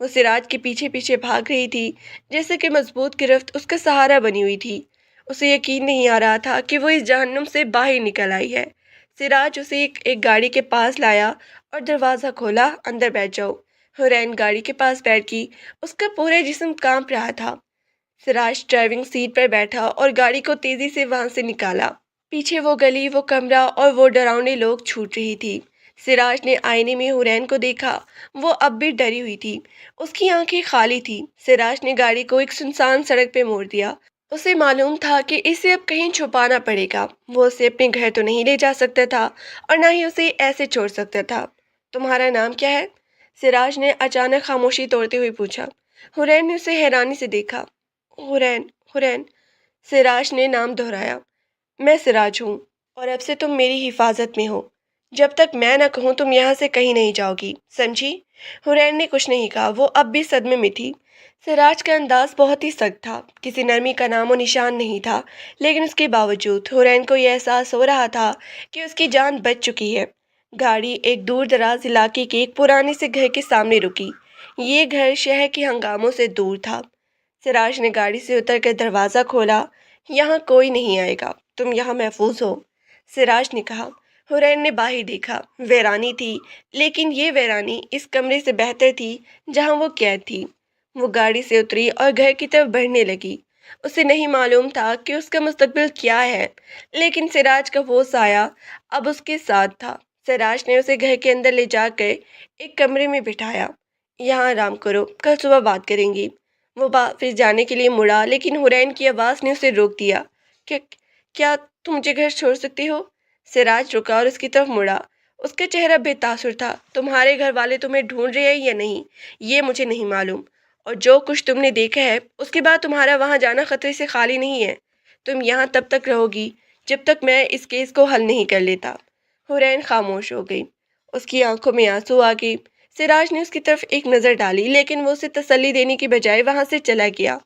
وہ سراج کے پیچھے پیچھے بھاگ رہی تھی، جیسے کہ مضبوط گرفت اس کا سہارا بنی ہوئی تھی۔ اسے یقین نہیں آ رہا تھا کہ وہ اس جہنم سے باہر نکل آئی ہے۔ سراج اسے ایک گاڑی کے پاس لایا اور دروازہ کھولا، اندر بیٹھ جاؤ۔ حورین گاڑی کے پاس بیٹھ گئی، اس کا پورا جسم کانپ رہا تھا۔ سراج ڈرائیونگ سیٹ پر بیٹھا اور گاڑی کو تیزی سے وہاں سے نکالا۔ پیچھے وہ گلی، وہ کمرہ اور وہ ڈراؤنے لوگ چھوٹ رہی تھی۔ سراج نے آئینے میں حورین کو دیکھا، وہ اب بھی ڈری ہوئی تھی، اس کی آنکھیں خالی تھی۔ سراج نے گاڑی کو ایک سنسان سڑک پہ موڑ دیا۔ اسے معلوم تھا کہ اسے اب کہیں چھپانا پڑے گا، وہ اسے اپنے گھر تو نہیں لے جا سکتا تھا اور نہ ہی اسے ایسے چھوڑ سکتا تھا۔ تمہارا نام کیا ہے؟ سراج نے اچانک خاموشی توڑتے ہوئے پوچھا۔ حورین نے اسے حیرانی سے دیکھا۔ حورین، حورین، سراج نے نام دہرایا۔ میں سراج ہوں اور اب سے تم میری حفاظت میں ہو۔ جب تک میں نہ کہوں تم یہاں سے کہیں نہیں جاؤ گی، سمجھی؟ حورین نے کچھ نہیں کہا، وہ اب بھی صدمے میں تھی۔ سراج کا انداز بہت ہی سخت تھا، کسی نرمی کا نام و نشان نہیں تھا، لیکن اس کے باوجود حورین کو یہ احساس ہو رہا تھا کہ اس کی جان بچ چکی ہے۔ گاڑی ایک دور دراز علاقے کے ایک پرانے سے گھر کے سامنے رکی۔ یہ گھر شہر کے ہنگاموں سے دور تھا۔ سراج نے گاڑی سے اتر کر دروازہ کھولا۔ یہاں کوئی نہیں آئے گا، تم یہاں محفوظ ہو، سراج نے کہا۔ حورین نے باہر دیکھا، ویرانی تھی، لیکن یہ ویرانی اس کمرے سے بہتر تھی جہاں وہ قید تھی۔ وہ گاڑی سے اتری اور گھر کی طرف بڑھنے لگی۔ اسے نہیں معلوم تھا کہ اس کا مستقبل کیا ہے، لیکن سراج کا وہ سایہ اب اس کے ساتھ تھا۔ سراج نے اسے گھر کے اندر لے جا کر ایک کمرے میں بٹھایا۔ یہاں آرام کرو، کل صبح بات کریں گی۔ وہ واپس جانے کے لیے مڑا، لیکن حورین کی آواز نے اسے روک دیا۔ کیا تم مجھے گھر چھوڑ سکتے ہو؟ سراج رکا اور اس کی طرف مڑا۔ اس کا چہرہ بے تاثر تھا۔ تمہارے گھر والے تمہیں ڈھونڈ رہے ہیں یا نہیں، یہ مجھے نہیں معلوم، اور جو کچھ تم نے دیکھا ہے اس کے بعد تمہارا وہاں جانا خطرے سے خالی نہیں ہے۔ تم یہاں تب تک رہو گی جب تک میں اس کیس کو حل نہیں کر لیتا۔ حورین خاموش ہو گئی، اس کی آنکھوں میں آنسو آ گئی۔ سراج نے اس کی طرف ایک نظر ڈالی، لیکن وہ اسے تسلی دینے کی بجائے وہاں سے چلا گیا۔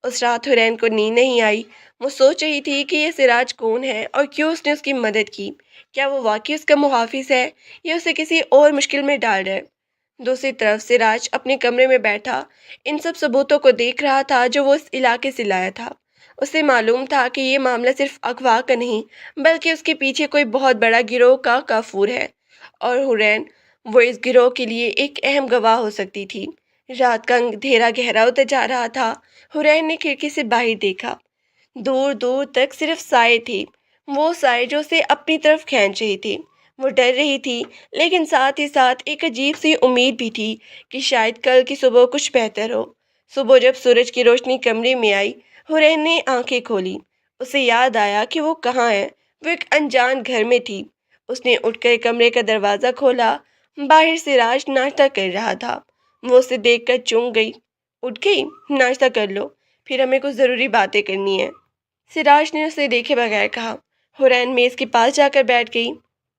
اس رات حورین کو نیند نہیں آئی۔ وہ سوچ رہی تھی کہ یہ سراج کون ہے اور کیوں اس نے اس کی مدد کی۔ کیا وہ واقعی اس کا محافظ ہے یا اسے کسی اور مشکل میں ڈال رہا ہے؟ دوسری طرف سراج اپنے کمرے میں بیٹھا ان سب ثبوتوں کو دیکھ رہا تھا جو وہ اس علاقے سے لایا تھا۔ اسے معلوم تھا کہ یہ معاملہ صرف اغوا کا نہیں، بلکہ اس کے پیچھے کوئی بہت بڑا گروہ کا کافور ہے، اور حورین وہ اس گروہ کے لیے ایک اہم گواہ ہو سکتی تھی۔ رات کا اندھیرا گہرا ہوتا جا رہا تھا۔ حورین نے کھڑکی سے باہر دیکھا، دور دور تک صرف سائے تھے، وہ سائے جو اسے اپنی طرف کھینچ رہے تھے۔ وہ ڈر رہی تھی، لیکن ساتھ ہی ساتھ ایک عجیب سی امید بھی تھی کہ شاید کل کی صبح کچھ بہتر ہو۔ صبح جب سورج کی روشنی کمرے میں آئی، حورین نے آنکھیں کھولی۔ اسے یاد آیا کہ وہ کہاں ہے، وہ ایک انجان گھر میں تھی۔ اس نے اٹھ کر کمرے کا دروازہ کھولا۔ باہر سراج ناشتہ کر رہا تھا۔ وہ اسے دیکھ کر چونک گئی۔ اٹھ گئی؟ ناشتہ کر لو، پھر ہمیں کچھ ضروری باتیں کرنی ہیں، سراج نے اسے دیکھے بغیر کہا۔ حورین میز کے پاس جا کر بیٹھ گئی۔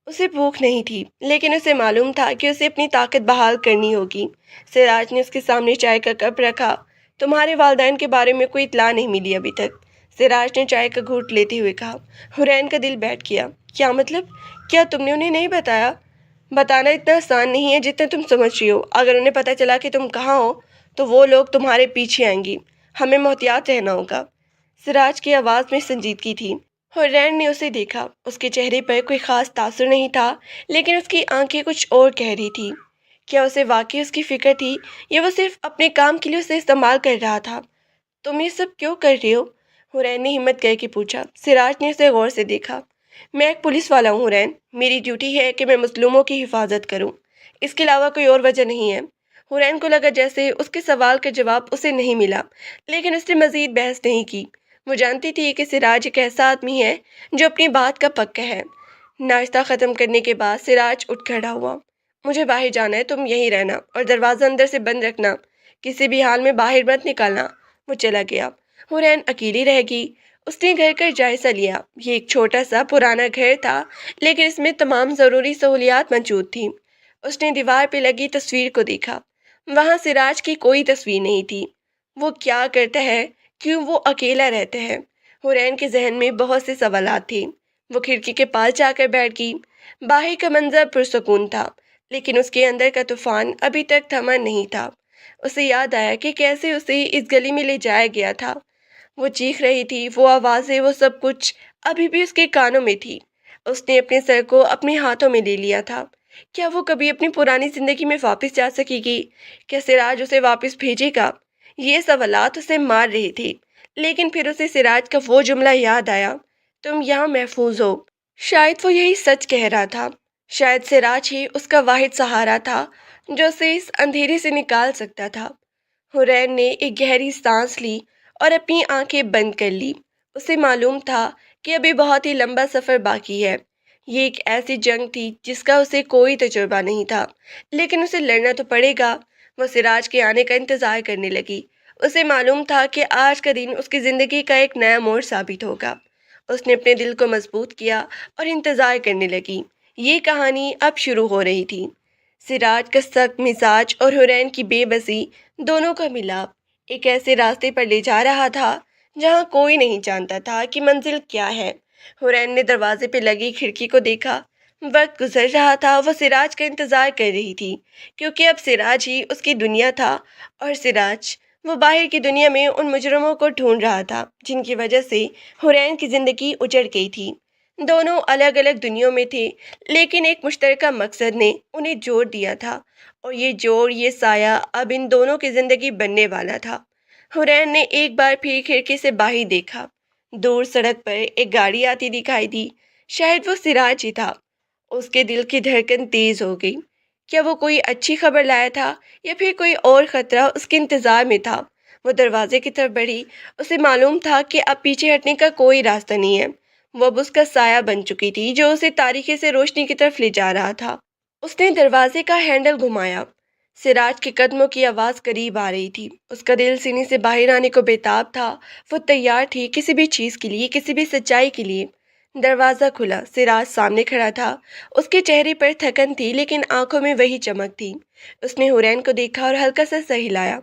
اسے بھوک نہیں تھی، لیکن اسے معلوم تھا کہ اسے اپنی طاقت بحال کرنی ہوگی۔ سراج نے اس کے سامنے چائے کا کپ رکھا۔ تمہارے والدین کے بارے میں کوئی اطلاع نہیں ملی ابھی تک، سراج نے چائے کا گھونٹ لیتے ہوئے کہا۔ حورین کا دل بیٹھ گیا۔ کیا مطلب؟ کیا تم نے انہیں نہیں بتایا؟ بتانا اتنا آسان نہیں ہے جتنا تم سمجھ رہی ہو۔ اگر انہیں پتہ چلا کہ تم کہاں ہو تو وہ لوگ تمہارے پیچھے آئیں گی، ہمیں محتاط رہنا ہوگا۔ سراج کی آواز میں سنجیدگی تھی۔ حورین نے اسے دیکھا، اس کے چہرے پر کوئی خاص تاثر نہیں تھا، لیکن اس کی آنکھیں کچھ اور کہہ رہی تھی۔ کیا اسے واقعی اس کی فکر تھی یا وہ صرف اپنے کام کے لیے اسے استعمال کر رہا تھا؟ تم یہ سب کیوں کر رہی ہو؟ حورین نے ہمت کر کے پوچھا۔ سراج نے اسے غور سے دیکھا۔ میں ایک پولیس والا ہوں حورین، میری ڈیوٹی ہے کہ میں مظلوموں کی حفاظت کروں، اس کے علاوہ کوئی اور وجہ نہیں ہے۔ حورین کو لگا جیسے اس کے سوال کا جواب اسے نہیں ملا، لیکن اس نے مزید بحث نہیں کی۔ وہ جانتی تھی کہ سراج ایک ایسا آدمی ہے جو اپنی بات کا پکا ہے۔ ناشتہ ختم کرنے کے بعد سراج اٹھ کھڑا ہوا۔ مجھے باہر جانا ہے، تم یہیں رہنا اور دروازہ اندر سے بند رکھنا، کسی بھی حال میں باہر مت نکالنا۔ وہ چلا گیا۔ حورین اکیلی رہ گئی۔ اس نے گھر کا جائزہ لیا۔ یہ ایک چھوٹا سا پرانا گھر تھا، لیکن اس میں تمام ضروری سہولیات موجود تھیں۔ اس نے دیوار پہ لگی تصویر کو دیکھا۔ وہاں سراج کی کوئی تصویر نہیں تھی۔ وہ کیا کرتا ہے؟ کیوں وہ اکیلا رہتا ہے؟ حورین کے ذہن میں بہت سے سوالات تھے۔ وہ کھڑکی کے پاس جا کر بیٹھ گئی۔ باہر کا منظر پرسکون تھا، لیکن اس کے اندر کا طوفان ابھی تک تھما نہیں تھا۔ اسے یاد آیا کہ کیسے اسے اس گلی میں لے جایا گیا تھا۔ وہ چیخ رہی تھی، وہ آوازیں، وہ سب کچھ ابھی بھی اس کے کانوں میں تھی۔ اس نے اپنے سر کو اپنے ہاتھوں میں لے لیا تھا۔ کیا وہ کبھی اپنی پرانی زندگی میں واپس جا سکے گی؟ کیا سراج اسے واپس بھیجے گا؟ یہ سوالات اسے مار رہے تھے، لیکن پھر اسے سراج کا وہ جملہ یاد آیا، تم یہاں محفوظ ہو۔ شاید وہ یہی سچ کہہ رہا تھا۔ شاید سراج ہی اس کا واحد سہارا تھا جو اسے اس اندھیرے سے نکال سکتا تھا۔ حورین نے ایک گہری سانس لی اور اپنی آنکھیں بند کر لی۔ اسے معلوم تھا کہ ابھی بہت ہی لمبا سفر باقی ہے۔ یہ ایک ایسی جنگ تھی جس کا اسے کوئی تجربہ نہیں تھا، لیکن اسے لڑنا تو پڑے گا۔ وہ سراج کے آنے کا انتظار کرنے لگی۔ اسے معلوم تھا کہ آج کا دن اس کی زندگی کا ایک نیا موڑ ثابت ہوگا۔ اس نے اپنے دل کو مضبوط کیا اور انتظار کرنے لگی۔ یہ کہانی اب شروع ہو رہی تھی۔ سراج کا سخت مزاج اور حورین کی بے بسی، دونوں کا ملاپ ایک ایسے راستے پر لے جا رہا تھا جہاں کوئی نہیں جانتا تھا کہ منزل کیا ہے۔ حورین نے دروازے پہ لگی کھڑکی کو دیکھا۔ وقت گزر رہا تھا، وہ سراج کا انتظار کر رہی تھی، کیونکہ اب سراج ہی اس کی دنیا تھا، اور سراج وہ باہر کی دنیا میں ان مجرموں کو ڈھونڈ رہا تھا جن کی وجہ سے حورین کی زندگی اجڑ گئی تھی۔ دونوں الگ الگ دنیاوں میں تھے، لیکن ایک مشترکہ مقصد نے انہیں جوڑ دیا تھا، اور یہ جوڑ، یہ سایہ اب ان دونوں کی زندگی بننے والا تھا۔ حورین نے ایک بار پھر کھڑکی سے باہر دیکھا۔ دور سڑک پر ایک گاڑی آتی دکھائی دی۔ شاید وہ سراج ہی تھا۔ اس کے دل کی دھڑکن تیز ہو گئی۔ کیا وہ کوئی اچھی خبر لایا تھا یا پھر کوئی اور خطرہ اس کے انتظار میں تھا؟ وہ دروازے کی طرف بڑھی۔ اسے معلوم تھا کہ اب پیچھے ہٹنے کا کوئی راستہ نہیں ہے۔ وہ اب اس کا سایہ بن چکی تھی جو اسے تاریکی سے روشنی کی طرف لے جا رہا تھا۔ اس نے دروازے کا ہینڈل گھمایا۔ سراج کے قدموں کی آواز قریب آ رہی تھی۔ اس کا دل سینے سے باہر آنے کو بےتاب تھا۔ وہ تیار تھی کسی بھی چیز کے لیے، کسی بھی سچائی کے لیے۔ دروازہ کھلا۔ سراج سامنے کھڑا تھا۔ اس کے چہرے پر تھکن تھی، لیکن آنکھوں میں وہی چمک تھی۔ اس نے حورین کو دیکھا اور ہلکا سا سر ہلایا۔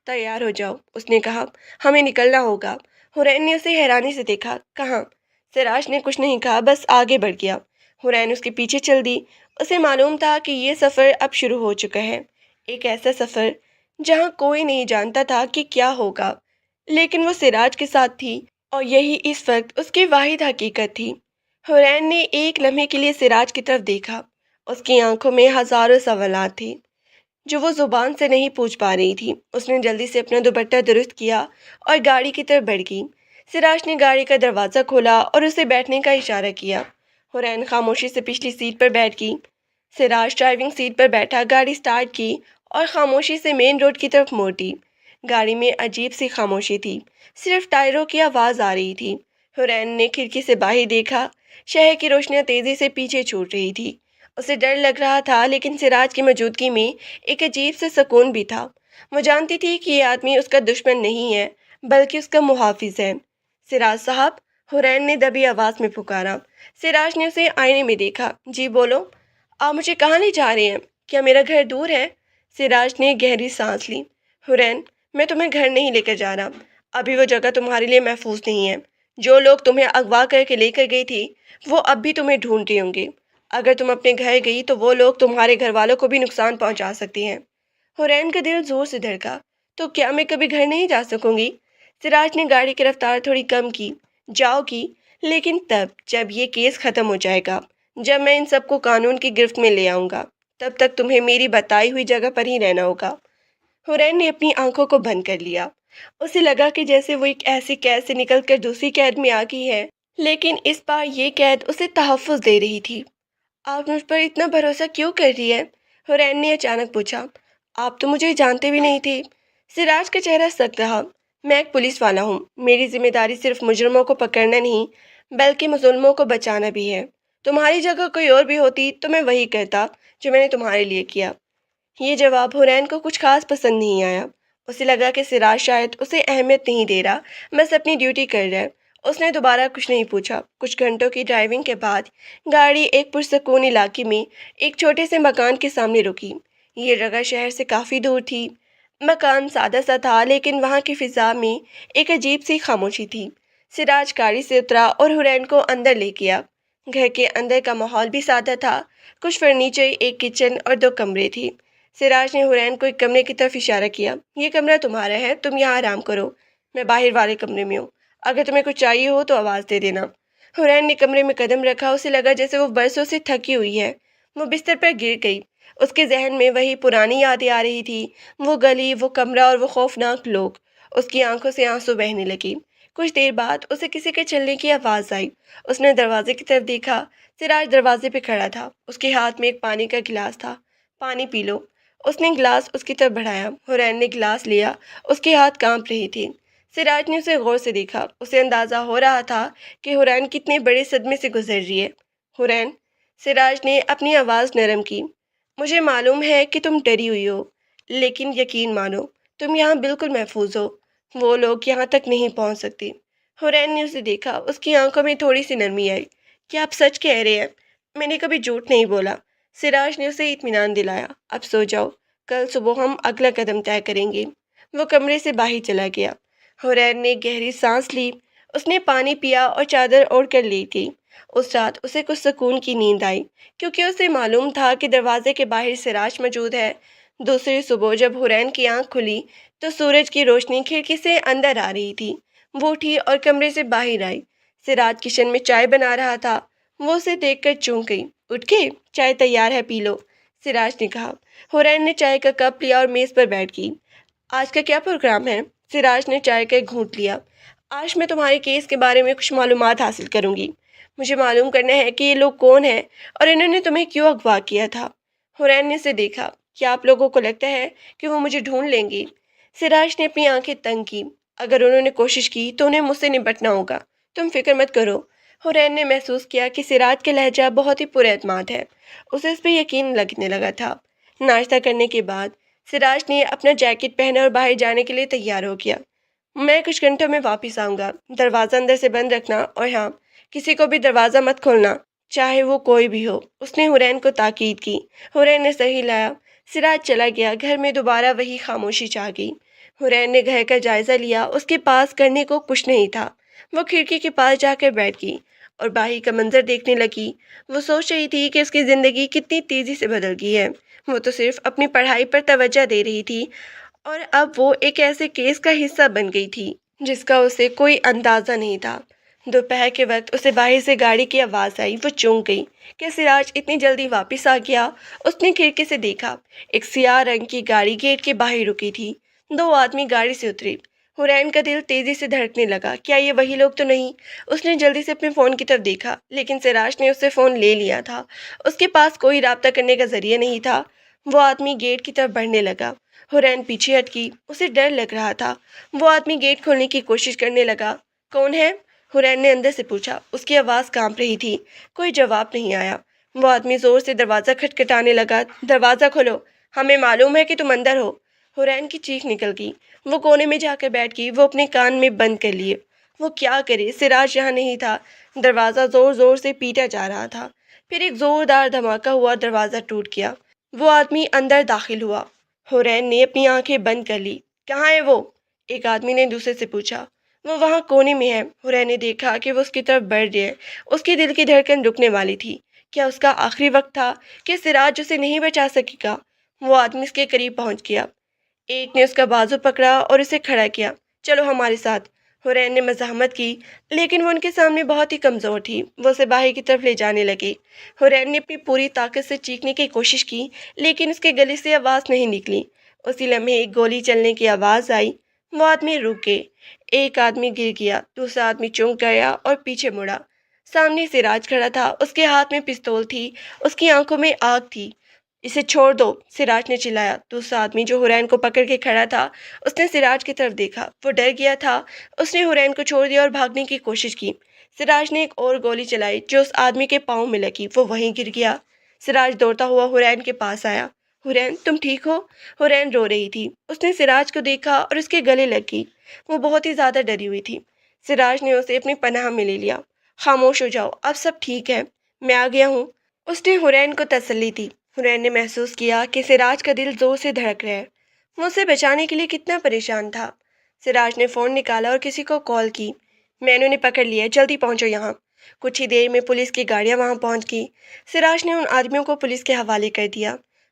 تیار ہو جاؤ، اس نے کہا، ہمیں نکلنا ہوگا۔ حورین نے اسے حیرانی سے دیکھا۔ کہاں؟ سراج نے کچھ نہیں کہا، بس آگے بڑھ گیا۔ حورین اس کے پیچھے چل دی۔ اسے معلوم تھا کہ یہ سفر اب شروع ہو چکا ہے، ایک ایسا سفر جہاں کوئی نہیں جانتا تھا کہ کیا ہوگا، لیکن وہ سراج کے ساتھ تھی، اور یہی اس وقت اس کی واحد حقیقت تھی۔ حورین نے ایک لمحے کے لیے سراج کی طرف دیکھا۔ اس کی آنکھوں میں ہزاروں سوالات تھے جو وہ زبان سے نہیں پوچھ پا رہی تھی۔ اس نے جلدی سے اپنا دوپٹہ درست کیا اور گاڑی کی طرف بڑھ گئی۔ سراج نے گاڑی کا دروازہ کھولا اور اسے بیٹھنے کا اشارہ کیا۔ حورین خاموشی سے پچھلی سیٹ پر بیٹھ گئی۔ سراج ڈرائیونگ سیٹ پر بیٹھا، گاڑی سٹارٹ کی اور خاموشی سے مین روڈ کی طرف موڑی۔ گاڑی میں عجیب سی خاموشی تھی، صرف ٹائروں کی آواز آ رہی تھی۔ حورین نے کھڑکی سے باہر دیکھا۔ شہر کی روشنیاں تیزی سے پیچھے چھوٹ رہی تھی۔ اسے ڈر لگ رہا تھا، لیکن سراج کی موجودگی میں ایک عجیب سے سکون بھی تھا۔ وہ جانتی تھی کہ یہ آدمی اس کا دشمن نہیں ہے، بلکہ اس کا محافظ ہے۔ سراج صاحب، حورین نے دبی آواز میں پکارا۔ سراج نے اسے آئینے میں دیکھا۔ جی بولو، آپ مجھے کہاں لے جا رہے ہیں؟ کیا میرا گھر دور ہے؟ سراج نے گہری سانس لی۔ حورین، میں تمہیں گھر نہیں لے کر جا رہا۔ ابھی وہ جگہ تمہارے لیے محفوظ نہیں ہے۔ جو لوگ تمہیں اغوا کر کے لے کر گئی تھی وہ اب بھی تمہیں ڈھونڈ رہے ہوں گے۔ اگر تم اپنے گھر گئی تو وہ لوگ تمہارے گھر والوں کو بھی نقصان پہنچا سکتے ہیں۔ حورین کا دل زور سے دھڑکا۔ تو کیا میں کبھی گھر نہیں جا سکوں گی؟ سراج نے گاڑی کی رفتار تھوڑی کم کی۔ جاؤ گی، لیکن تب جب یہ کیس ختم ہو جائے گا، جب میں ان سب کو قانون کی گرفت میں لے آؤں گا، تب تک تمہیں میری بتائی ہوئی جگہ پر ہی رہنا ہوگا۔ حورین نے اپنی آنکھوں کو بند کر لیا۔ اسے لگا کہ جیسے وہ ایک ایسی قید سے نکل کر دوسری قید میں آ گئی ہے، لیکن اس بار یہ قید اسے تحفظ دے رہی تھی۔ آپ مجھ پر اتنا بھروسہ کیوں کر رہی ہے؟ حورین نے اچانک پوچھا۔ آپ تو مجھے جانتے بھی نہیں تھے۔ سراج کا چہرہ سخت رہا۔ میں ایک پولیس والا ہوں۔ میری ذمہ داری صرف مجرموں کو پکڑنا نہیں، بلکہ مظلوموں کو بچانا بھی ہے۔ تمہاری جگہ کوئی اور بھی ہوتی تو میں وہی کرتا جو میں نے تمہارے لیے کیا۔ یہ جواب حورین کو کچھ خاص پسند نہیں آیا۔ اسے لگا کہ سراج شاید اسے اہمیت نہیں دے رہا، بس اپنی ڈیوٹی کر رہا ہے۔ اس نے دوبارہ کچھ نہیں پوچھا۔ کچھ گھنٹوں کی ڈرائیونگ کے بعد گاڑی ایک پرسکون علاقے میں ایک چھوٹے سے مکان کے سامنے رکی۔ یہ جگہ شہر سے کافی دور تھی۔ مکان سادہ سا تھا، لیکن وہاں کی فضا میں ایک عجیب سی خاموشی تھی۔ سراج گاڑی سے اترا اور حورین کو اندر لے گیا۔ گھر کے اندر کا ماحول بھی سادہ تھا۔ کچھ فرنیچر، ایک کچن اور 2 کمرے تھے۔ سراج نے حورین کو ایک کمرے کی طرف اشارہ کیا۔ یہ کمرہ تمہارا ہے، تم یہاں آرام کرو، میں باہر والے کمرے میں ہوں، اگر تمہیں کچھ چاہیے ہو تو آواز دے دینا۔ حورین نے کمرے میں قدم رکھا، اسے لگا جیسے وہ برسوں سے تھکی ہوئی ہے۔ وہ بستر پر گر گئی۔ اس کے ذہن میں وہی پرانی یادیں آ رہی تھی، وہ گلی، وہ کمرہ اور وہ خوفناک لوگ۔ اس کی آنکھوں سے آنسو بہنے لگے۔ کچھ دیر بعد اسے کسی کے چلنے کی آواز آئی۔ اس نے دروازے کی طرف دیکھا۔ سراج دروازے پہ کھڑا تھا، اس کے ہاتھ میں ایک پانی کا گلاس تھا۔ پانی پی لو۔ اس نے گلاس اس کی طرف بڑھایا۔ حورین نے گلاس لیا، اس کے ہاتھ کانپ رہے تھے۔ سراج نے اسے غور سے دیکھا۔ اسے اندازہ ہو رہا تھا کہ حورین کتنے بڑے صدمے سے گزر رہی ہے۔ حورین، سراج نے اپنی آواز نرم کی، مجھے معلوم ہے کہ تم ڈری ہوئی ہو، لیکن یقین مانو تم یہاں بالکل محفوظ ہو، وہ لوگ یہاں تک نہیں پہنچ سکتے۔ حورین نے اسے دیکھا، اس کی آنکھوں میں تھوڑی سی نرمی آئی۔ کیا آپ سچ کہہ رہے ہیں؟ میں نے کبھی جھوٹ نہیں بولا۔ سراج نے اسے اطمینان دلایا۔ اب سو جاؤ، کل صبح ہم اگلا قدم طے کریں گے۔ وہ کمرے سے باہر چلا گیا۔ حورین نے گہری سانس لی۔ اس نے پانی پیا اور چادر اوڑھ کر لیٹ گئی۔ اس رات اسے کچھ سکون کی نیند آئی، کیونکہ اسے معلوم تھا کہ دروازے کے باہر سراج موجود ہے۔ دوسری صبح جب حورین کی آنکھ کھلی تو سورج کی روشنی کھڑکی سے اندر آ رہی تھی۔ وہ اٹھی اور کمرے سے باہر آئی۔ سراج کچن میں چائے بنا رہا تھا۔ وہ اسے دیکھ کر چونک گئی۔ اٹھ کے چائے تیار ہے، پی لو، سراج نے کہا۔ حورین نے چائے کا کپ لیا اور میز پر بیٹھ گئی۔ آج کا کیا پروگرام ہے؟ سراج نے چائے کا ایک گھونٹ لیا۔ آج میں تمہارے کیس کے بارے میں کچھ معلومات حاصل کروں گی۔ مجھے معلوم کرنا ہے کہ یہ لوگ کون ہیں اور انہوں نے تمہیں کیوں اغوا کیا تھا۔ حورین نے اسے دیکھا۔ کیا آپ لوگوں کو لگتا ہے کہ وہ مجھے ڈھونڈ لیں گے؟ سراج نے اپنی آنکھیں تنگ کی۔ اگر انہوں نے کوشش کی تو انہیں مجھ سے نپٹنا ہوگا، تم فکر مت کرو۔ حورین نے محسوس کیا کہ سراج کا لہجہ بہت ہی پر اعتماد ہے۔ اسے اس پہ یقین لگنے لگا تھا۔ ناشتہ کرنے کے بعد سراج نے اپنا جیکٹ پہنا اور باہر جانے کے لیے تیار ہو گیا۔ میں کچھ گھنٹوں میں واپس آؤں گا، دروازہ اندر سے بند رکھنا، اور ہاں، کسی کو بھی دروازہ مت کھولنا، چاہے وہ کوئی بھی ہو، اس نے حورین کو تاکید کی۔ حورین نے سر ہلایا۔ سراج چلا گیا۔ گھر میں دوبارہ وہی خاموشی چھا گئی۔ حورین نے گھر کا جائزہ لیا۔ اس کے پاس کرنے کو کچھ نہیں تھا۔ وہ کھڑکی کے پاس جا کر بیٹھ گئی اور باہر کا منظر دیکھنے لگی۔ وہ سوچ رہی تھی کہ اس کی زندگی کتنی تیزی سے بدل گئی ہے۔ وہ تو صرف اپنی پڑھائی پر توجہ دے رہی تھی اور اب وہ ایک ایسے کیس کا حصہ بن گئی تھی جس کا اسے کوئی اندازہ نہیں تھا۔ دوپہر کے وقت اسے باہر سے گاڑی کی آواز آئی۔ وہ چونک گئی کہ سراج اتنی جلدی واپس آ گیا۔ اس نے کھڑکی سے دیکھا، ایک سیاہ رنگ کی گاڑی گیٹ کے باہر رکی تھی۔ دو آدمی گاڑی سے اترے۔ حورین کا دل تیزی سے دھڑکنے لگا۔ کیا یہ وہی لوگ تو نہیں؟ اس نے جلدی سے اپنے فون کی طرف دیکھا، لیکن سراج نے اس سے فون لے لیا تھا۔ اس کے پاس کوئی رابطہ کرنے کا ذریعہ نہیں تھا۔ وہ آدمی گیٹ کی طرف بڑھنے لگا۔ حورین پیچھے ہٹکی۔ اسے ڈر لگ رہا تھا۔ وہ آدمی گیٹ کھولنے کی کوشش کرنے لگا۔ کون ہے؟ حورین نے اندر سے پوچھا۔ اس کی آواز کانپ رہی تھی۔ کوئی جواب نہیں آیا۔ وہ آدمی زور سے دروازہ کھٹکھٹانے لگا۔ دروازہ کھولو، ہمیں معلوم ہے کہ تم اندر ہو۔ حورین کی چیخ نکل گئی۔ وہ کونے میں جا کر بیٹھ گئی۔ وہ اپنے کان میں بند کر لیے۔ وہ کیا کرے؟ سراج یہاں نہیں تھا۔ دروازہ زور زور سے پیٹا جا رہا تھا۔ پھر ایک زوردار دھماکہ ہوا، دروازہ ٹوٹ گیا۔ وہ آدمی اندر داخل ہوا۔ حورین نے اپنی آنکھیں بند کر لی۔ کہاں ہے وہ؟ ایک آدمی نے دوسرے سے پوچھا۔ وہ وہاں کونے میں ہے۔ حورین نے دیکھا کہ وہ اس کی طرف بڑھ رہی ہے۔ اس کے دل کی دھڑکن رکنے والی تھی۔ کیا اس کا آخری وقت تھا کہ سراج اسے نہیں بچا سکے گا؟ وہ آدمی اس کے قریب پہنچ گیا۔ ایک نے اس کا بازو پکڑا اور اسے کھڑا کیا۔ چلو ہمارے ساتھ۔ حورین نے مزاحمت کی، لیکن وہ ان کے سامنے بہت ہی کمزور تھی۔ وہ اسے باہر کی طرف لے جانے لگے۔ حورین نے اپنی پوری طاقت سے چیخنے کی کوشش کی، لیکن اس کے گلے سے آواز نہیں نکلی۔ اسی لمحے ایک گولی چلنے کی آواز آئی۔ وہ آدمی رک گئے۔ ایک آدمی گر گیا، دوسرا آدمی چونک گیا اور پیچھے مڑا۔ سامنے سراج کھڑا تھا۔ اس کے ہاتھ میں پستول تھی، اس کی آنکھوں میں آگ تھی۔ اسے چھوڑ دو، سراج نے چلایا۔ دوسرا آدمی جو حورین کو پکڑ کے کھڑا تھا، اس نے سراج کی طرف دیکھا۔ وہ ڈر گیا تھا۔ اس نے حورین کو چھوڑ دیا اور بھاگنے کی کوشش کی۔ سراج نے ایک اور گولی چلائی جو اس آدمی کے پاؤں میں لگی۔ وہ وہیں گر گیا۔ سراج دوڑتا ہوا حورین کے پاس آیا۔ حورین، تم ٹھیک ہو؟ حورین رو رہی تھی۔ اس نے سراج کو دیکھا اور اس کے گلے لگ گئی۔ وہ بہت ہی زیادہ ڈری ہوئی تھی۔ سراج نے اسے اپنی پناہ میں لے لیا۔ خاموش ہو جاؤ، اب سب ٹھیک ہے، میں آ گیا ہوں۔ اس نے حورین کو تسلی دی۔ حورین نے محسوس کیا کہ سراج کا دل زور سے دھڑک رہا ہے۔ وہ اسے بچانے کے لیے کتنا پریشان تھا۔ سراج نے فون نکالا اور کسی کو کال کی۔ میں انہوں نے پکڑ لیا، جلدی پہنچو یہاں۔ کچھ ہی دیر میں پولیس کی گاڑیاں وہاں پہنچ گئی۔ سراج نے ان آدمیوں کو پولیس کے حوالے کر دیا۔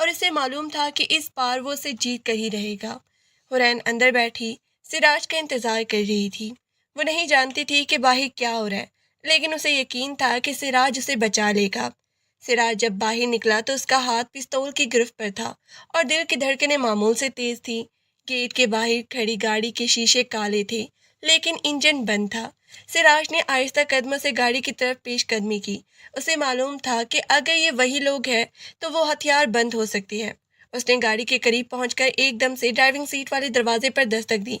اور اسے معلوم تھا کہ اس بار وہ اسے جیت کر ہی رہے گا۔ حورین اندر بیٹھی سراج کا انتظار کر رہی تھی۔ وہ نہیں جانتی تھی کہ باہر کیا ہو رہا ہے، لیکن اسے یقین تھا کہ سراج اسے بچا لے گا۔ سراج جب باہر نکلا تو اس کا ہاتھ پستول کی گرفت پر تھا اور دل کی دھڑکنیں معمول سے تیز تھی۔ گیٹ کے باہر کھڑی گاڑی کے شیشے کالے تھے، لیکن انجن بند تھا۔ سراج نے آہستہ قدموں سے گاڑی کی طرف پیش قدمی کی۔ اسے معلوم تھا کہ اگر یہ وہی لوگ ہیں تو وہ ہتھیار بند ہو سکتی ہے۔ اس نے گاڑی کے قریب پہنچ کر ایک دم سے ڈرائیونگ سیٹ والے دروازے پر دستک دی۔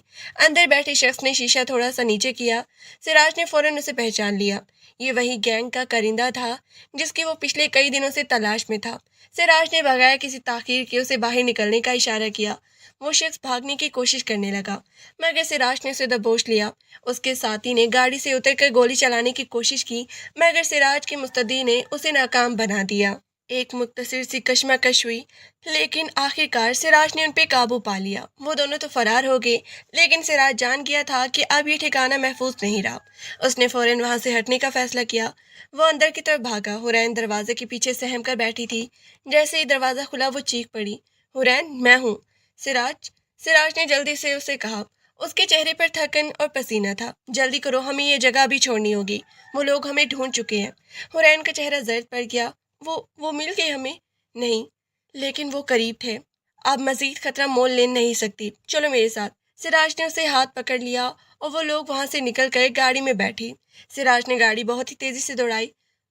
اندر بیٹھے شخص نے شیشہ تھوڑا سا نیچے کیا۔ سراج نے فوراً اسے پہچان لیا۔ یہ وہی گینگ کا کرندہ تھا جس کی وہ پچھلے کئی دنوں سے تلاش میں تھا۔ سراج نے بغیر کسی تاخیر کے اسے باہر نکلنے کا اشارہ کیا۔ وہ شخص بھاگنے کی کوشش کرنے لگا، مگر سراج نے اسے دبوچ لیا۔ اس کے ساتھی نے گاڑی سے اتر کر گولی چلانے کی کوشش کی، مگر سراج کے مستدی نے اسے ناکام بنا دیا۔ ایک مختصر سی کشمکش ہوئی، لیکن آخرکار سراج نے ان پہ قابو پا لیا۔ وہ دونوں تو فرار ہو گئے، لیکن سراج جان گیا تھا کہ اب یہ ٹھکانہ محفوظ نہیں رہا۔ اس نے فوراً وہاں سے ہٹنے کا فیصلہ کیا۔ وہ اندر کی طرف بھاگا۔ حورین دروازے کے پیچھے سہم کر بیٹھی تھی۔ جیسے ہی دروازہ کھلا وہ چیخ پڑی، حورین، میں ہوں۔ سراج نے جلدی سے اسے کہا۔ اس کے چہرے پر تھکن اور پسینہ تھا۔ جلدی کرو، ہمیں یہ جگہ بھی چھوڑنی ہوگی، وہ لوگ ہمیں ڈھونڈ چکے ہیں۔ حورین کا چہرہ زرد پڑ گیا۔ وہ مل گئے ہمیں؟ نہیں، لیکن وہ قریب تھے۔ اب مزید خطرہ مول لے نہیں سکتی، چلو میرے ساتھ۔ سراج نے اسے ہاتھ پکڑ لیا اور وہ لوگ وہاں سے نکل کر گاڑی میں بیٹھی۔ سراج نے گاڑی بہت ہی تیزی سے دوڑائی۔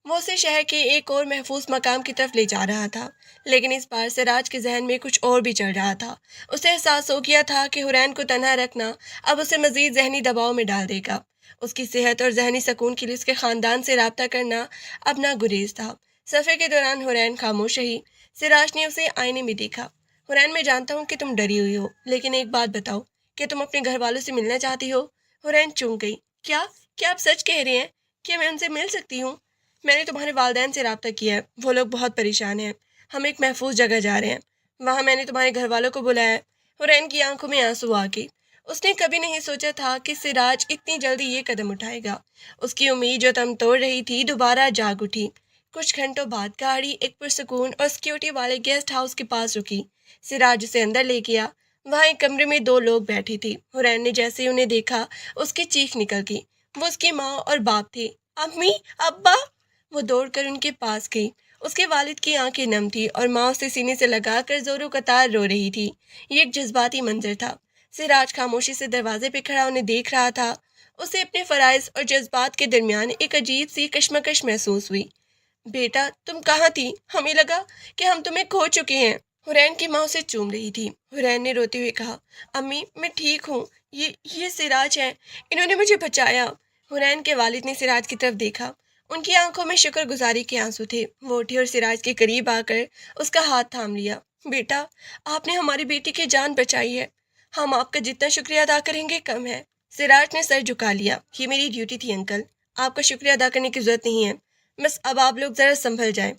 وہ اسے شہر کے ایک اور محفوظ مقام کی طرف لے جا رہا تھا، لیکن اس بار سراج کے ذہن میں کچھ اور بھی چل رہا تھا۔ اسے احساس ہو گیا تھا کہ حورین کو تنہا رکھنا اب اسے مزید ذہنی دباؤ میں ڈال دے گا۔ اس کی صحت اور ذہنی سکون کے لیے اس کے خاندان سے رابطہ کرنا اب ناگزیر تھا۔ سفر کے دوران حورین خاموش رہی۔ سراج نے اسے آئینے میں دیکھا۔ حورین، میں جانتا ہوں کہ تم ڈری ہوئی ہو، لیکن ایک بات بتاؤ، کیا تم اپنے گھر والوں سے ملنا چاہتی ہو؟ حورین چونک گئی۔ کیا آپ سچ کہہ رہے ہیں؟ کیا میں ان سے مل سکتی ہوں؟ میں نے تمہارے والدین سے رابطہ کیا ہے، وہ لوگ بہت پریشان ہیں۔ ہم ایک محفوظ جگہ جا رہے ہیں، وہاں میں نے تمہارے گھر والوں کو بلایا ہے۔ حورین کی آنکھوں میں آنسو آ گئے۔ اس نے کبھی نہیں سوچا تھا کہ سراج اتنی جلدی یہ قدم اٹھائے گا۔ اس کی امید جو تم توڑ رہی تھی دوبارہ جاگ اٹھی۔ کچھ گھنٹوں بعد گاڑی ایک پرسکون اور سیکیورٹی والے گیسٹ ہاؤس کے پاس رکی۔ سراج اسے اندر لے گیا۔ وہاں ایک کمرے میں دو لوگ بیٹھے تھے۔ حورین نے جیسے ہی انہیں دیکھا اس کی چیخ نکل گئی۔ وہ اس کی ماں اور باپ تھے۔ امی، ابا! وہ دوڑ کر ان کے پاس گئی۔ اس کے والد کی آنکھیں نم تھی اور ماں اسے سینے سے لگا کر زور و قطار رو رہی تھی۔ یہ ایک جذباتی منظر تھا۔ سراج خاموشی سے دروازے پہ کھڑا انہیں دیکھ رہا تھا۔ اسے اپنے فرائض اور جذبات کے درمیان ایک عجیب سی کشمکش محسوس ہوئی۔ بیٹا، تم کہاں تھی؟ ہمیں لگا کہ ہم تمہیں کھو چکے ہیں۔ حورین کی ماں اسے چوم رہی تھی۔ حورین نے روتے ہوئے کہا، امی، میں ٹھیک ہوں، یہ سراج ہے، انہوں نے مجھے بچایا۔ حورین کے والد نے سراج کی طرف دیکھا۔ ان کی آنکھوں میں شکر گزاری کے آنسو تھے۔ وہ اٹھے اور سراج کے قریب آ کر اس کا ہاتھ تھام لیا۔ بیٹا، آپ نے ہماری بیٹی کی جان بچائی ہے، ہم آپ کا جتنا شکریہ ادا کریں گے کم ہے۔ سراج نے سر جھکا لیا۔ یہ میری ڈیوٹی تھی انکل، آپ کا شکریہ ادا کرنے کی ضرورت نہیں ہے، بس اب آپ لوگ ذرا سنبھل جائیں۔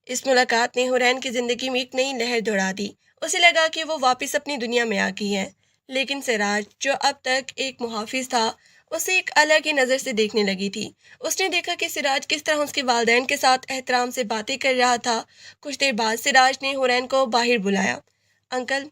اس ملاقات نے حورین کی زندگی میں ایک نئی لہر دوڑا دی۔ اسے لگا کہ وہ واپس اپنی دنیا میں آ گئی ہے، لیکن سراج جو اب تک ایک محافظ تھا اسے ایک الگ ہی نظر سے دیکھنے لگی تھی۔ اس نے دیکھا کہ سراج کس طرح اس کے والدین کے ساتھ احترام سے باتیں کر رہا تھا۔ کچھ دیر بعد سراج نے حورین کو باہر بلایا۔ انکل،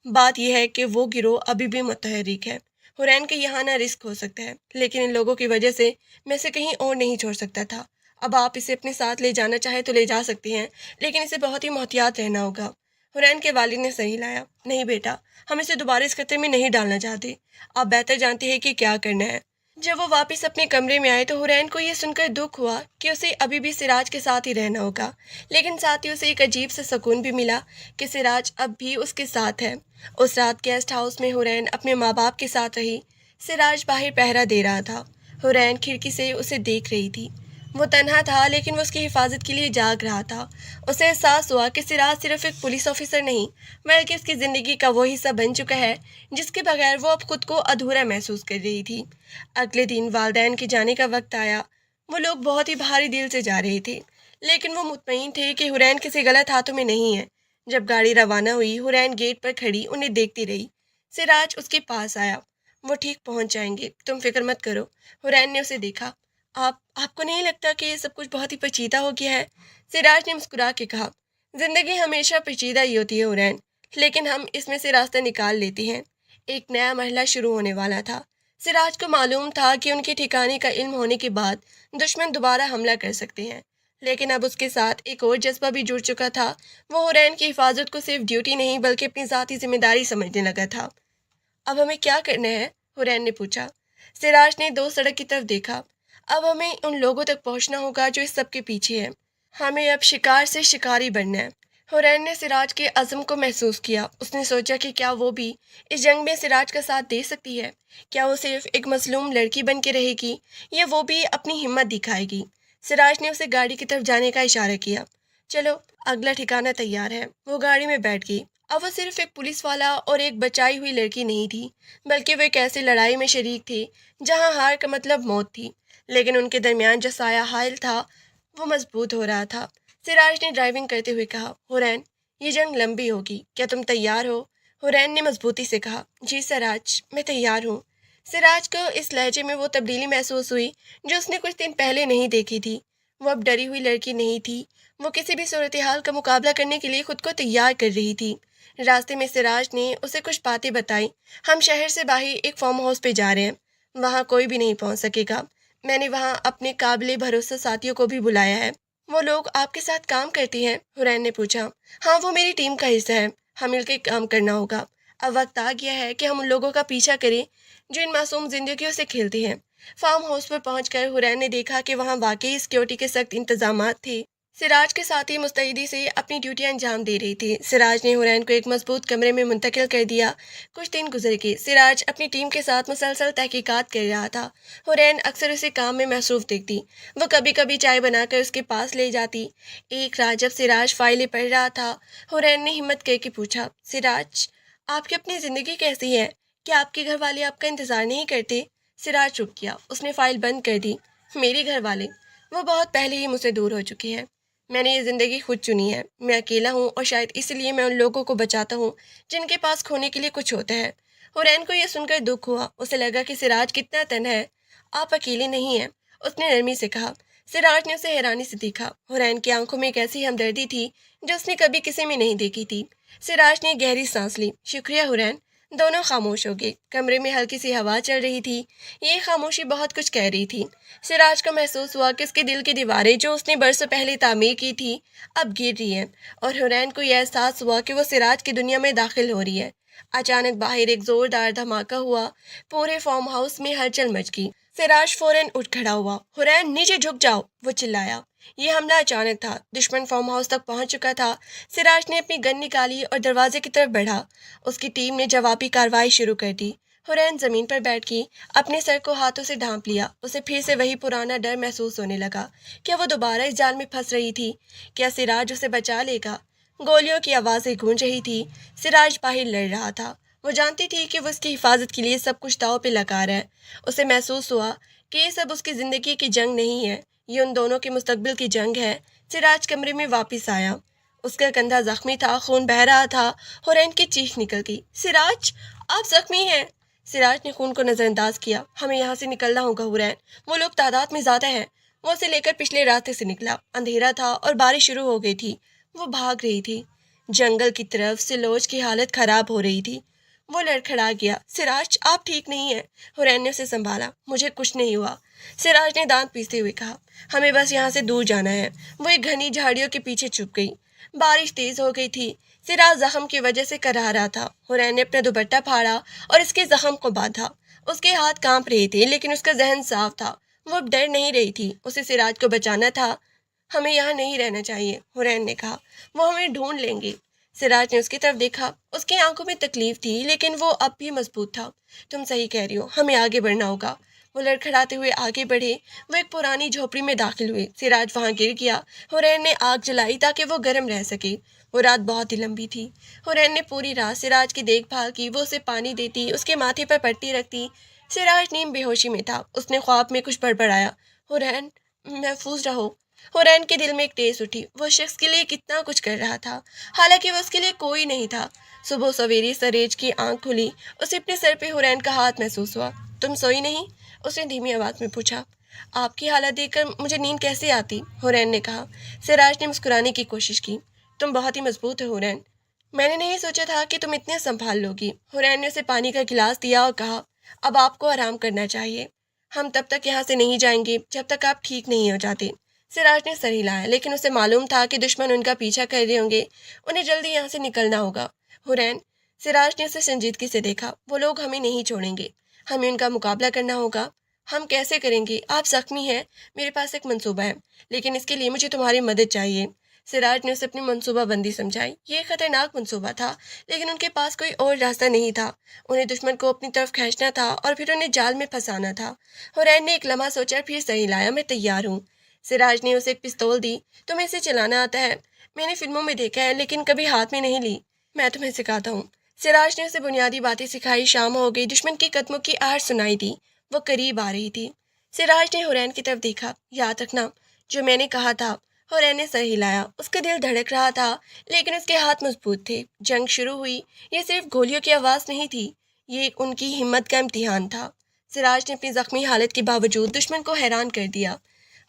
بات یہ ہے کہ وہ گروہ ابھی بھی متحرک ہے۔ حورین کے یہاں نہ رسک ہو سکتا ہے، لیکن ان لوگوں کی وجہ سے میں اسے کہیں اور نہیں چھوڑ سکتا تھا۔ اب آپ اسے اپنے ساتھ لے جانا چاہے تو لے جا سکتے ہیں، لیکن اسے بہت ہی محتاط رہنا ہوگا۔ حورین کے والد نے سر ہلایا۔ نہیں بیٹا، ہم اسے دوبارہ اس خطرے میں نہیں ڈالنا چاہتے، آپ بہتر جانتے ہیں کہ کیا کرنا ہے۔ جب وہ واپس اپنے کمرے میں آئے تو حورین کو یہ سن کر دکھ ہوا کہ اسے ابھی بھی سراج کے ساتھ ہی رہنا ہوگا، لیکن ساتھ ہی اسے ایک عجیب سا سکون بھی ملا کہ سراج اب بھی اس کے ساتھ ہے۔ اس رات گیسٹ ہاؤس میں حورین اپنے ماں باپ کے ساتھ رہی۔ سراج باہر پہرا دے رہا تھا۔ حورین کھڑکی سے اسے دیکھ رہی تھی۔ وہ تنہا تھا، لیکن وہ اس کی حفاظت کے لیے جاگ رہا تھا۔ اسے احساس ہوا کہ سراج صرف ایک پولیس آفیسر نہیں، بلکہ اس کی زندگی کا وہ حصہ بن چکا ہے جس کے بغیر وہ اب خود کو ادھورا محسوس کر رہی تھی۔ اگلے دن والدین کے جانے کا وقت آیا۔ وہ لوگ بہت ہی بھاری دل سے جا رہے تھے، لیکن وہ مطمئن تھے کہ حورین کسی غلط ہاتھوں میں نہیں ہے۔ جب گاڑی روانہ ہوئی، حورین گیٹ پر کھڑی انہیں دیکھتی رہی۔ سراج اس کے پاس آیا۔ وہ ٹھیک پہنچ جائیں گے، تم فکر مت کرو۔ حورین نے اسے دیکھا۔ آپ کو نہیں لگتا کہ یہ سب کچھ بہت ہی پیچیدہ ہو گیا ہے؟ سراج نے مسکرا کے کہا، زندگی ہمیشہ پیچیدہ ہی ہوتی ہے حرین، لیکن ہم اس میں سے راستہ نکال لیتے ہیں۔ ایک نیا مرحلہ شروع ہونے والا تھا۔ سراج کو معلوم تھا کہ ان کے ٹھکانے کا علم ہونے کے بعد دشمن دوبارہ حملہ کر سکتے ہیں، لیکن اب اس کے ساتھ ایک اور جذبہ بھی جڑ چکا تھا۔ وہ حرین کی حفاظت کو صرف ڈیوٹی نہیں بلکہ اپنی ذاتی ذمہ داری سمجھنے لگا تھا۔ اب ہمیں کیا کرنا ہے؟ حرین نے پوچھا۔ سراج نے دو سڑک کی طرف دیکھا۔ اب ہمیں ان لوگوں تک پہنچنا ہوگا جو اس سب کے پیچھے ہیں۔ ہمیں اب شکار سے شکاری بننا ہے۔ حرین نے سراج کے عزم کو محسوس کیا۔ اس نے سوچا کہ کیا وہ بھی اس جنگ میں سراج کا ساتھ دے سکتی ہے؟ کیا وہ صرف ایک مظلوم لڑکی بن کے رہے گی یا وہ بھی اپنی ہمت دکھائے گی؟ سراج نے اسے گاڑی کی طرف جانے کا اشارہ کیا۔ چلو، اگلا ٹھکانہ تیار ہے۔ وہ گاڑی میں بیٹھ گئی۔ اب وہ صرف ایک پولیس والا اور ایک بچائی ہوئی لڑکی نہیں تھی، بلکہ وہ ایک ایسی لڑائی میں شریک تھے جہاں ہار کا مطلب موت تھی، لیکن ان کے درمیان جو سایہ حائل تھا وہ مضبوط ہو رہا تھا۔ سراج نے ڈرائیونگ کرتے ہوئے کہا، حرین، یہ جنگ لمبی ہوگی، کیا تم تیار ہو؟ حرین نے مضبوطی سے کہا، جی سراج، میں تیار ہوں۔ سراج کو اس لہجے میں وہ تبدیلی محسوس ہوئی جو اس نے کچھ دن پہلے نہیں دیکھی تھی۔ وہ اب ڈری ہوئی لڑکی نہیں تھی، وہ کسی بھی صورتحال کا مقابلہ کرنے کے لیے خود کو تیار کر رہی تھی۔ راستے میں سراج نے اسے کچھ باتیں بتائیں۔ ہم شہر سے باہر ایک فارم ہاؤس پہ جا رہے ہیں، وہاں کوئی بھی نہیں پہنچ سکے گا۔ میں نے وہاں اپنے قابل بھروسہ ساتھیوں کو بھی بلایا ہے۔ وہ لوگ آپ کے ساتھ کام کرتے ہیں؟ حرین نے پوچھا۔ ہاں، وہ میری ٹیم کا حصہ ہے، ہم مل کے کام کرنا ہوگا۔ اب وقت آ گیا ہے کہ ہم ان لوگوں کا پیچھا کریں جو ان معصوم زندگیوں سے کھیلتے ہیں۔ فارم ہاؤس پر پہنچ کر حرین نے دیکھا کہ وہاں واقعی سیکیورٹی کے سخت انتظامات تھے۔ سراج کے ساتھی مستعدی سے اپنی ڈیوٹیاں انجام دے رہے تھے۔ سراج نے حرین کو ایک مضبوط کمرے میں منتقل کر دیا۔ کچھ دن گزر گئے۔ سراج اپنی ٹیم کے ساتھ مسلسل تحقیقات کر رہا تھا۔ حرین اکثر اسے کام میں مصروف دیکھتی۔ وہ کبھی کبھی چائے بنا کر اس کے پاس لے جاتی۔ ایک رات جب سراج فائلیں پڑھ رہا تھا، حرین نے ہمت کر کے پوچھا، سراج، آپ کی اپنی زندگی کیسی ہے؟ کیا آپ کے گھر والے آپ کا انتظار نہیں کرتے؟ سراج چپ کیا۔ اس نے فائل بند کر دی۔ میرے گھر والے؟ وہ بہت پہلے ہی مجھ سے دور ہو چکے ہیں۔ میں نے یہ زندگی خود چنی ہے۔ میں اکیلا ہوں اور شاید اس لیے میں ان لوگوں کو بچاتا ہوں جن کے پاس کھونے کے لیے کچھ ہوتا ہے۔ حرین کو یہ سن کر دکھ ہوا۔ اسے لگا کہ سراج کتنا تنہا ہے۔ آپ اکیلے نہیں ہیں، اس نے نرمی سے کہا۔ سراج نے اسے حیرانی سے دیکھا۔ حرین کی آنکھوں میں ایک ایسی ہمدردی تھی جو اس نے کبھی کسی میں نہیں دیکھی تھی۔ سراج نے گہری سانس لی۔ شکریہ حرین۔ دونوں خاموش ہو گئے۔ کمرے میں ہلکی سی ہوا چل رہی تھی۔ یہ خاموشی بہت کچھ کہہ رہی تھی۔ سراج کو محسوس ہوا کہ اس کے دل کی دیواریں جو اس نے برسوں پہلے تعمیر کی تھی اب گر رہی ہیں، اور حرین کو یہ احساس ہوا کہ وہ سراج کی دنیا میں داخل ہو رہی ہے۔ اچانک باہر ایک زوردار دھماکہ ہوا۔ پورے فارم ہاؤس میں ہلچل مچ گئی۔ سراج فوراً اٹھ کھڑا ہوا۔ حرین، نیچے جھک جاؤ، وہ چلایا۔ یہ حملہ اچانک تھا۔ دشمن فارم ہاؤس تک پہنچ چکا تھا۔ سراج نے اپنی گن نکالی اور دروازے کی طرف بڑھا۔ اس کی ٹیم نے جوابی کارروائی شروع کر دی۔ حرین زمین پر بیٹھ گئی، اپنے سر کو ہاتھوں سے ڈھانپ لیا۔ اسے پھر سے وہی پرانا ڈر محسوس ہونے لگا۔ کیا وہ دوبارہ اس جال میں پھنس رہی تھی؟ کیا سراج اسے بچا لے گا؟ گولیوں کی آوازیں گونج رہی تھی۔ سراج باہر لڑ رہا تھا۔ وہ جانتی تھی کہ وہ اس کی حفاظت کے لیے سب کچھ داؤ پہ لگا رہا ہے۔ اسے محسوس ہوا کہ یہ سب اس کی زندگی کی جنگ نہیں ہے، یہ ان دونوں کے مستقبل کی جنگ ہے۔ سراج کمرے میں واپس آیا۔ اس کا کندھا زخمی تھا، خون بہہ رہا تھا۔ حرین کی چیخ نکل گئی، سراج، آپ زخمی ہیں؟ سراج نے خون کو نظر انداز کیا۔ ہمیں یہاں سے نکلنا ہوگا حرین، وہ لوگ تعداد میں زیادہ ہیں۔ وہ اسے لے کر پچھلے راستے سے نکلا۔ اندھیرا تھا اور بارش شروع ہو گئی تھی۔ وہ بھاگ رہی تھی۔ جنگل کی طرف سلوچ کی حالت خراب ہو رہی تھی۔ وہ لڑکھڑا گیا، سراج، آپ ٹھیک نہیں ہیں؟ حرین نے اسے سنبھالا۔ مجھے کچھ نہیں ہوا، سراج نے دانت پیستے ہوئے کہا۔ ہمیں بس یہاں سے دور جانا ہے۔ وہ ایک گھنی جھاڑیوں کے پیچھے چھپ گئی۔ بارش تیز ہو گئی تھی۔ سراج زخم کی وجہ سے کرا رہا تھا۔ حرین نے اپنا دوپٹہ پھاڑا اور اس کے زخم کو باندھا۔ اس کے ہاتھ کانپ رہے تھے لیکن اس کا ذہن صاف تھا۔ وہ اب ڈر نہیں رہی تھی، اسے سراج کو بچانا تھا۔ ہمیں یہاں نہیں رہنا چاہیے، حرین نے کہا، وہ ہمیں ڈھونڈ لیں گے۔ سراج نے اس کی طرف دیکھا۔ اس کی آنکھوں میں تکلیف تھی لیکن وہ اب بھی مضبوط تھا۔ تم صحیح کہہ رہی ہو، ہمیں آگے بڑھنا ہوگا۔ وہ لڑکھڑاتے ہوئے آگے بڑھے۔ وہ ایک پرانی جھوپڑی میں داخل ہوئے۔ سراج وہاں گر گیا۔ حرین نے آگ جلائی تاکہ وہ گرم رہ سکے۔ وہ رات بہت ہی لمبی تھی۔ حرین نے پوری رات سراج کی دیکھ بھال کی۔ وہ اسے پانی دیتی، اس کے ماتھے پر پٹی رکھتی۔ سراج نیم بے ہوشی میں تھا۔ اس نے خواب میں کچھ بڑبڑایا، حرین، محفوظ رہو۔ حرین کے دل میں ایک ٹیس اٹھی۔ وہ شخص کے لیے کتنا کچھ کر رہا تھا، حالانکہ وہ اس کے لیے کوئی نہیں تھا۔ صبح سویرے سریج کی آنکھ کھلی۔ اسے اپنے سر پہ حرین کا ہاتھ محسوس ہوا۔ تم سوئی نہیں؟ اس نے دھیمی آواز میں پوچھا۔ آپ کی حالت دیکھ کر مجھے نیند کیسے آتی؟ حرین نے کہا۔ سراج نے مسکرانے کی کوشش کی۔ تم بہت ہی مضبوط ہو حورین، میں نے نہیں سوچا تھا کہ تم اتنے سنبھال لو گی۔ حورین نے اسے پانی کا گلاس دیا اور کہا، اب آپ کو آرام کرنا چاہیے، ہم تب تک یہاں سے نہیں جائیں گے جب تک آپ ٹھیک نہیں ہو جاتے۔ سراج نے سر ہلایا، لیکن اسے معلوم تھا کہ دشمن ان کا پیچھا کر رہے ہوں گے، انہیں جلدی یہاں سے نکلنا ہوگا۔ حورین، سراج نے اسے سنجیدگی سے دیکھا، وہ لوگ ہمیں نہیں چھوڑیں گے، ہمیں ان کا مقابلہ کرنا ہوگا۔ ہم کیسے کریں گے؟ آپ زخمی ہیں، میرے پاس ایک منصوبہ ہے، لیکن اس کے لیے مجھے تمہاری مدد چاہیے۔ سراج نے اسے اپنی منصوبہ بندی سمجھائی۔ یہ ایک خطرناک منصوبہ تھا، لیکن ان کے پاس کوئی اور راستہ نہیں تھا۔ انہیں دشمن کو اپنی طرف کھینچنا تھا اور پھر انہیں جال میں پھنسانا تھا۔ حورین نے ایک لمحہ سوچا، پھر سر ہلایا، میں تیار ہوں۔ سراج نے اسے ایک پستول دی۔ تمہیں اسے چلانا آتا ہے؟ میں نے فلموں میں دیکھا ہے، لیکن کبھی ہاتھ میں نہیں لی۔ میں تمہیں سکھاتا ہوں۔ سراج نے اسے بنیادی باتیں سکھائی۔ شام ہو گئی، دشمن کے قدموں کی آہٹ سنائی دی، وہ قریب آ رہی تھی۔ سراج نے حورین کی طرف دیکھا، یاد رکھنا جو میں نے کہا تھا۔ حورین نے سر ہلایا، اس کا دل دھڑک رہا تھا، لیکن اس کے ہاتھ مضبوط تھے۔ جنگ شروع ہوئی۔ یہ صرف گولیوں کی آواز نہیں تھی، یہ ان کی ہمت کا امتحان تھا۔ سراج نے اپنی زخمی حالت کے باوجود دشمن کو حیران کر دیا۔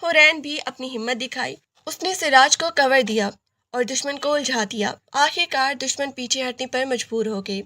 حورین بھی اپنی ہمت دکھائی، اس نے سراج کو کور دیا اور دشمن کو الجھا دیا۔ آخر کار دشمن پیچھے ہٹنے پر مجبور ہو گئے۔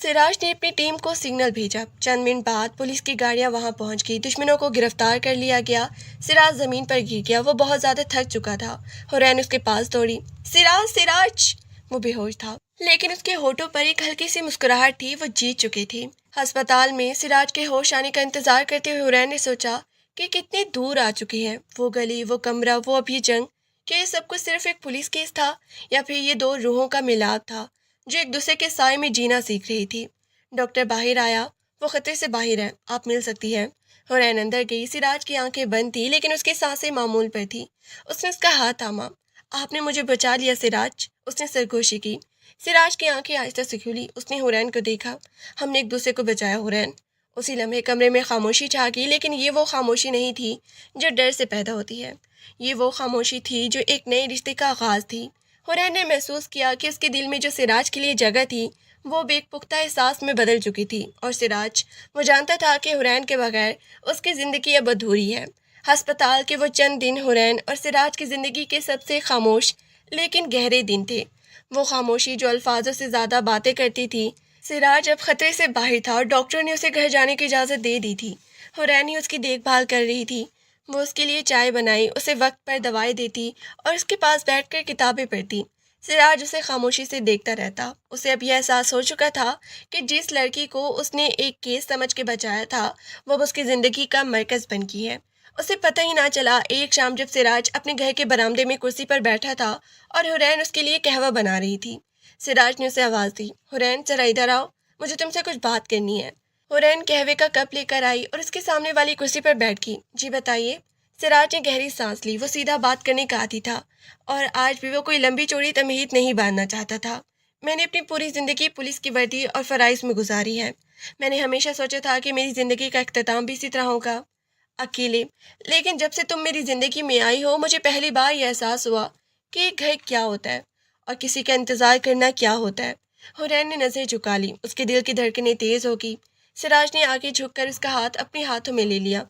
سراج نے اپنی ٹیم کو سگنل بھیجا۔ چند منٹ بعد پولیس کی گاڑیاں وہاں پہنچ گئی، دشمنوں کو گرفتار کر لیا گیا۔ سراج زمین پر گر گیا، وہ بہت زیادہ تھک چکا تھا۔ حورین اس کے پاس دوڑی۔ سراج، سراج! وہ بے ہوش تھا، لیکن اس کے ہونٹوں پر ایک ہلکی سی مسکراہٹ تھی، وہ جیت چکی تھی۔ ہسپتال میں سراج کے ہوش آنے کا انتظار کرتے ہوئے حورین نے سوچا کہ کتنے دور آ چکے ہیں، وہ گلی، وہ کمرہ، وہ اب یہ جنگ۔ کیا یہ سب کچھ صرف ایک پولیس کیس تھا، یا پھر یہ دو روحوں کا ملاپ تھا جو ایک دوسرے کے سائے میں جینا سیکھ رہی تھی؟ ڈاکٹر باہر آیا۔ وہ خطرے سے باہر ہے، آپ مل سکتی ہیں۔ حورین اندر گئی۔ سراج کی آنکھیں بند تھی، لیکن اس کی سانسیں معمول پر تھی۔ اس نے اس کا ہاتھ تھاما۔ آپ نے مجھے بچا لیا سراج، اس نے سرگوشی کی۔ سراج کی آنکھیں آہستہ سے کھلی، اس نے حورین کو دیکھا۔ ہم نے ایک دوسرے کو بچایا حورین۔ اسی لمحے کمرے میں خاموشی چھا گئی، لیکن یہ وہ خاموشی نہیں تھی جو ڈر سے پیدا ہوتی ہے، یہ وہ خاموشی تھی جو ایک نئے رشتے کا آغاز تھی۔ حورین نے محسوس کیا کہ اس کے دل میں جو سراج کے لیے جگہ تھی وہ بھی ایک پختہ احساس میں بدل چکی تھی، اور سراج، وہ جانتا تھا کہ حورین کے بغیر اس کی زندگی اب ادھوری ہے۔ ہسپتال کے وہ چند دن حورین اور سراج کی زندگی کے سب سے خاموش لیکن گہرے دن تھے، وہ خاموشی جو الفاظوں سے زیادہ باتیں کرتی تھی۔ سراج اب خطرے سے باہر تھا اور ڈاکٹر نے اسے گھر جانے کی اجازت دے دی تھی۔ حورین ہی اس کی دیکھ بھال کر رہی تھی، وہ اس کے لیے چائے بنائی، اسے وقت پر دوائیں دیتی اور اس کے پاس بیٹھ کر کتابیں پڑھتی۔ سراج اسے خاموشی سے دیکھتا رہتا۔ اسے اب یہ احساس ہو چکا تھا کہ جس لڑکی کو اس نے ایک کیس سمجھ کے بچایا تھا وہ اس کی زندگی کا مرکز بن گئی ہے۔ اسے پتہ ہی نہ چلا، ایک شام جب سراج اپنے گھر کے برآمدے میں کرسی پر بیٹھا تھا اور حورین اس کے لیے قہوہ بنا رہی تھی، سراج نے اسے آواز دی، حورین ذرا ادھر آؤ، مجھے تم سے کچھ بات کرنی ہے۔ حورین قہوے کا کپ لے کر آئی اور اس کے سامنے والی کرسی پر بیٹھ گئی۔ جی بتائیے۔ سراج نے گہری سانس لی، وہ سیدھا بات کرنے کا عادی تھا اور آج بھی وہ کوئی لمبی چوڑی تمہید نہیں باندھنا چاہتا تھا۔ میں نے اپنی پوری زندگی پولیس کی وردی اور فرائض میں گزاری ہے۔ میں نے ہمیشہ سوچا تھا کہ میری زندگی کا اختتام بھی اسی طرح ہوگا، اکیلے، لیکن جب سے تم میری زندگی میں آئی ہو مجھے پہلی بار یہ احساس ہوا کہ ایک گھر کیا ہوتا ہے اور کسی کا انتظار کرنا کیا ہوتا ہے۔ حورین نے نظر جھکا لی، اس کے دل کی دھڑکنیں تیز ہو گئی۔ سراج نے آگے جھک کر اس کا ہاتھ اپنے ہاتھوں میں لے لیا۔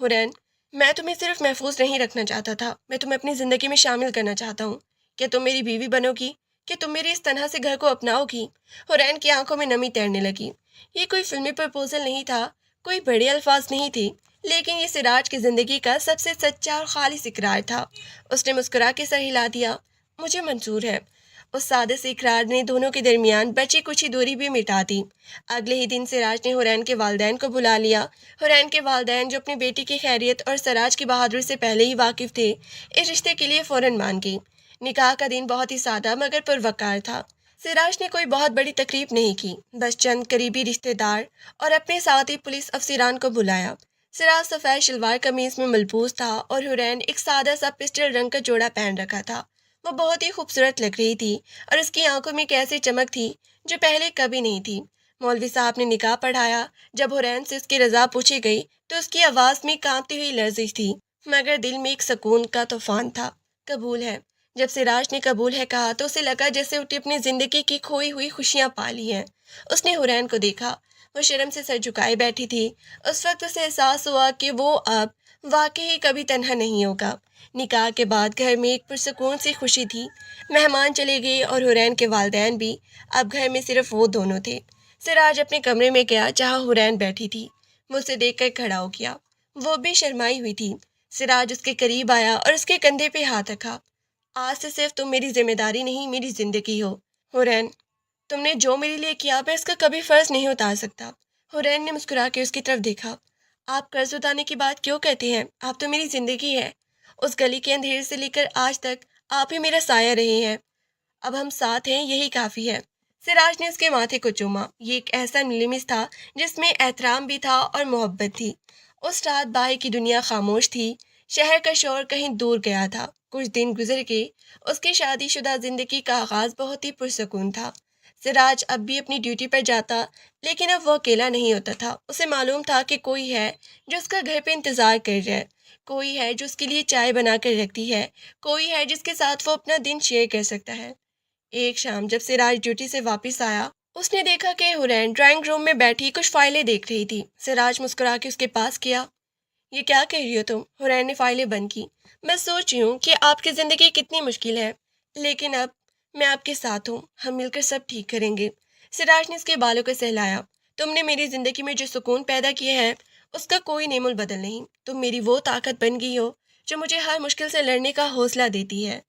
حورین، میں تمہیں صرف محفوظ نہیں رکھنا چاہتا تھا، میں تمہیں اپنی زندگی میں شامل کرنا چاہتا ہوں۔ کیا تم میری بیوی بنو گی؟ کہ تم میری اس تنہا سے گھر کو اپناؤ گی؟ حورین کی آنکھوں میں نمی تیرنے لگی۔ یہ کوئی فلمی پرپوزل نہیں تھا، کوئی بڑے الفاظ نہیں تھے، لیکن یہ سراج کی زندگی کا سب سے سچا اور خالص اقرار تھا۔ اس نے مسکرا کے سر ہلا دیا۔ مجھے منظور ہے۔ اس سادے سے اقرار نے دونوں کے درمیان بچی کچھ ہی دوری بھی مٹا دی۔ اگلے ہی دن سراج نے حورین کے والدین کو بلا لیا۔ حورین کے والدین، جو اپنی بیٹی کی خیریت اور سراج کی بہادری سے پہلے ہی واقف تھے، اس رشتے کے لیے فوراً مان گئے۔ نکاح کا دن بہت ہی سادہ مگر پروقار تھا۔ سراج نے کوئی بہت بڑی تقریب نہیں کی، بس چند قریبی رشتہ دار اور اپنے ساتھی پولیس افسران کو بلایا۔ سراج سفید شلوار قمیض میں ملبوس تھا اور حورین ایک سادہ سا پسٹل رنگ کا جوڑا پہن رکھا تھا۔ وہ بہت ہی خوبصورت لگ رہی تھی اور اس کی آنکھوں میں ایک ایسی چمک تھی جو پہلے کبھی نہیں تھی۔ مولوی صاحب نے نکاح پڑھایا۔ جب حورین سے اس کی رضا پوچھی گئی تو اس کی آواز میں کانپتی ہوئی لرزش تھی، مگر دل میں ایک سکون کا طوفان تھا۔ قبول ہے۔ جب سراج نے قبول ہے کہا تو اسے لگا جیسے اسے اپنی زندگی کی کھوئی ہوئی خوشیاں پا لی ہیں۔ اس نے حورین کو دیکھا، وہ شرم سے سر جھکائے بیٹھی تھی۔ اس وقت اسے احساس ہوا کہ وہ اب واقعی کبھی تنہا نہیں ہوگا۔ نکاح کے بعد گھر میں ایک پرسکون سی خوشی تھی۔ مہمان چلے گئے اور حورین کے والدین بھی، اب گھر میں صرف وہ دونوں تھے۔ سراج اپنے کمرے میں گیا جہاں حورین بیٹھی تھی۔ وہ اسے دیکھ کر کھڑا ہو گیا۔ وہ بھی شرمائی ہوئی تھی۔ سراج اس کے قریب آیا اور اس کے کندھے پہ ہاتھ رکھا۔ آج سے صرف تم میری ذمہ داری نہیں، میری زندگی ہو۔ حورین، تم نے جو میرے لیے کیا میں اس کا کبھی فرض نہیں اتار سکتا۔ حورین نے مسکرا کے اس کی طرف دیکھا۔ آپ قرض اتارنے کی بات کیوں کہتے ہیں؟ آپ تو میری زندگی ہے۔ اس گلی کے اندھیرے سے لے کر آج تک آپ ہی میرا سایہ رہے ہیں۔ اب ہم ساتھ ہیں، یہی کافی ہے۔ سراج نے اس کے ماتھے کو چوما۔ یہ ایک ایسا لمس تھا جس میں احترام بھی تھا اور محبت تھی۔ اس رات باہر کی دنیا خاموش تھی۔ شہر کا شور کہیں دور گیا تھا۔ کچھ دن گزر کے اس کی شادی شدہ زندگی کا آغاز بہت ہی پرسکون تھا۔ سراج اب بھی اپنی ڈیوٹی پر جاتا، لیکن اب وہ اکیلا نہیں ہوتا تھا۔ اسے معلوم تھا کہ کوئی ہے جو اس کا گھر پہ انتظار کر رہا ہے، کوئی ہے جو اس کے لیے چائے بنا کر رکھتی ہے، کوئی ہے جس کے ساتھ وہ اپنا دن شیئر کر سکتا ہے۔ ایک شام جب سراج ڈیوٹی سے واپس آیا، اس نے دیکھا کہ حورین ڈرائنگ روم میں بیٹھی کچھ فائلیں دیکھ رہی تھی۔ سراج مسکرا کے اس کے پاس کیا۔ یہ کیا کہہ رہی ہو تم؟ حورین نے فائلیں بند کی۔ میں سوچ رہی ہوں کہ آپ کی زندگی کتنی مشکل ہے، لیکن اب میں آپ کے ساتھ ہوں، ہم مل کر سب ٹھیک کریں گے۔ سراج نے اس کے بالوں کو سہلایا۔ تم نے میری زندگی میں جو سکون پیدا کیے ہیں اس کا کوئی نعم البدل نہیں۔ تم میری وہ طاقت بن گئی ہو جو مجھے ہر مشکل سے لڑنے کا حوصلہ دیتی ہے۔